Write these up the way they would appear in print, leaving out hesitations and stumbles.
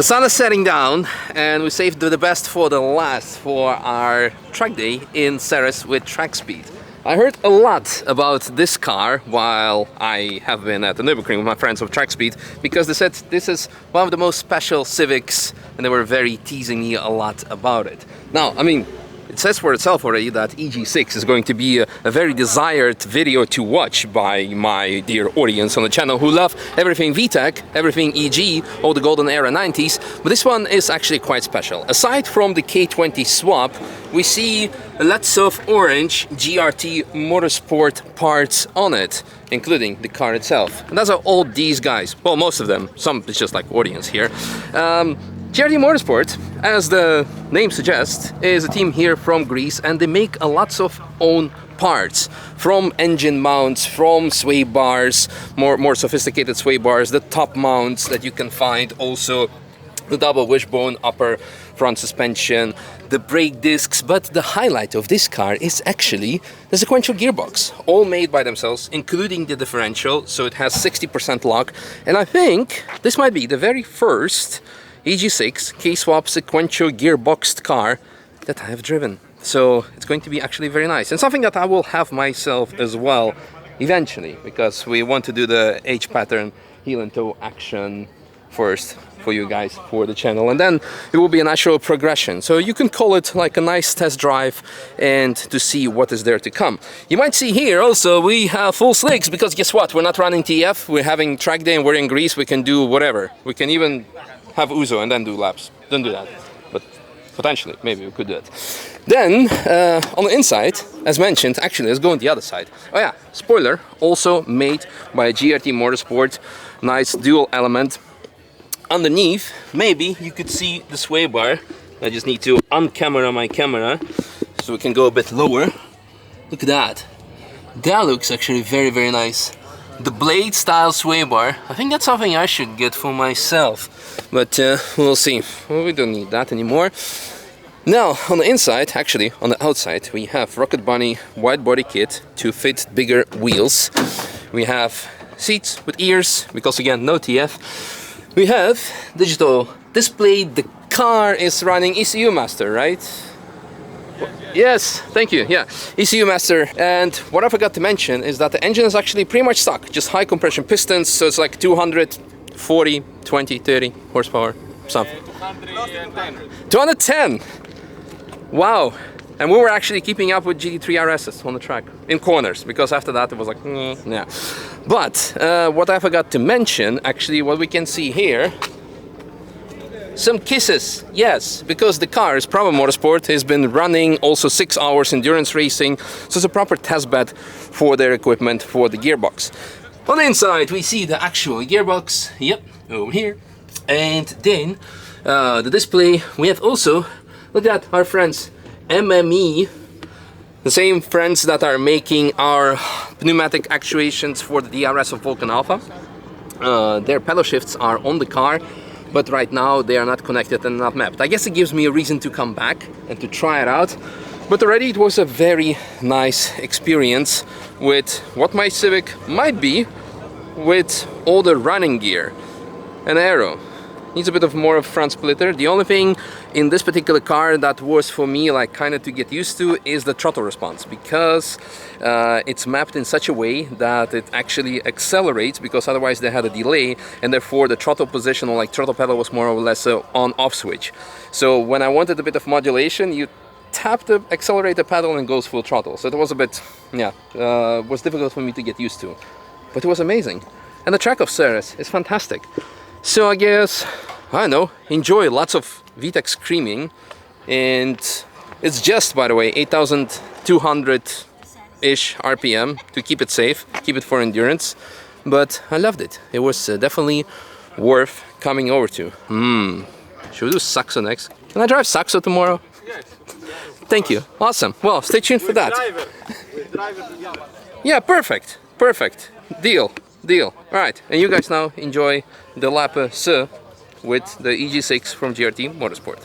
The sun is setting down and we saved the best for the last for our track day in Ceres with track speed. I heard a lot about this car while I have been at the Nürburgring with my friends of track speed, because they said this is one of the most special Civics and they were very teasing me a lot about it. Now, I mean, it says for itself already that EG6 is going to be a very desired video to watch by my dear audience on the channel who love everything VTEC, everything EG, all the golden era 90s, but this one is actually quite special. Aside from the K20 swap, we see lots of orange GRT Motorsport parts on it, including the car itself. And those are all these guys, well, most of them, some it's just like audience here. GRT Motorsport, as the name suggests, is a team here from Greece, and they make a lots of own parts, from engine mounts, from sway bars, more sophisticated sway bars, the top mounts that you can find, also the double wishbone upper front suspension, the brake discs, but the highlight of this car is actually the sequential gearbox, all made by themselves, including the differential, so it has 60% lock, and I think this might be the very first EG6 K-swap sequential gearboxed car that I have driven. So it's going to be actually very nice, and something that I will have myself as well eventually, because we want to do the H-pattern heel and toe action first for you guys for the channel, and then it will be a natural progression. So you can call it like a nice test drive and to see what is there to come. You might see here also we have full slicks, because guess what, we're not running TF, we're having track day and we're in Greece, we can do whatever. We can even have Uzo and then do laps. Don't do that, but potentially maybe we could do it. Then on the inside, as mentioned, actually let's go on the other side. Oh yeah, spoiler, also made by GRT Motorsport, nice dual element. Underneath, maybe you could see the sway bar. I just need to uncamera my camera so we can go a bit lower. Look at that. That looks actually very, very nice. The blade style sway bar, I think that's something I should get for myself, but we'll see. Well, we don't need that anymore. Now on the inside, actually on the outside, we have Rocket Bunny wide body kit to fit bigger wheels. We have seats with ears, because again no TF. We have digital display. The car is running ECU Master, right? Yes, thank you. Yeah, ECU Master. And what I forgot to mention is that the engine is actually pretty much stock, just high compression pistons, so it's like 240, 20, 30 horsepower, something. 210! Wow! And we were actually keeping up with GT3 RSs on the track, in corners, because after that it was like, yeah. But what I forgot to mention, actually what we can see here, some kisses, yes, because the car is Proper Motorsport, has been running also 6 hours endurance racing, so it's a proper test bed for their equipment for the gearbox. On the inside we see the actual gearbox, yep, over here, and then the display. We have also, look at our friends MME, the same friends that are making our pneumatic actuations for the DRS of Vulcan Alpha. Their pedal shifts are on the car, but right now they are not connected and not mapped. I guess it gives me a reason to come back and to try it out, but already it was a very nice experience with what my Civic might be with all the running gear. An aero needs a bit of more of front splitter. The only thing in this particular car that was for me like kind of to get used to is the throttle response, because it's mapped in such a way that it actually accelerates, because otherwise they had a delay, and therefore the throttle position or like throttle pedal was more or less a on-off switch. So when I wanted a bit of modulation, you tap the accelerator pedal and goes full throttle. So it was a bit, yeah, was difficult for me to get used to, but it was amazing. And the track of Ceres is fantastic. So I guess, I don't know, enjoy lots of VTEC screaming, and it's just, by the way, 8,200-ish RPM to keep it safe, keep it for endurance, but I loved it. It was definitely worth coming over to. Should we do Saxo next? Can I drive Saxo tomorrow? Yes. Thank you. Awesome. Well, stay tuned for that. Yeah, perfect. Perfect. Deal. Alright, and you guys now enjoy the lap C with the EG6 from GRT Motorsport.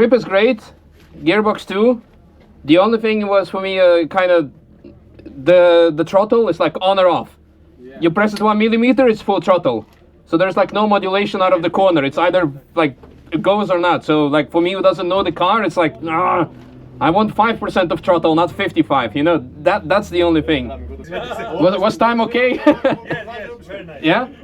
grip is great, gearbox too. The only thing was for me kind of the throttle is like on or off. Yeah. You press it 1 millimeter, it's full throttle. So there's like no modulation out of the corner. It's either like it goes or not. So like for me who doesn't know the car, it's like I want 5% of throttle, not 55. You know, that's the only thing. Was time okay? Yeah, very nice. Yeah?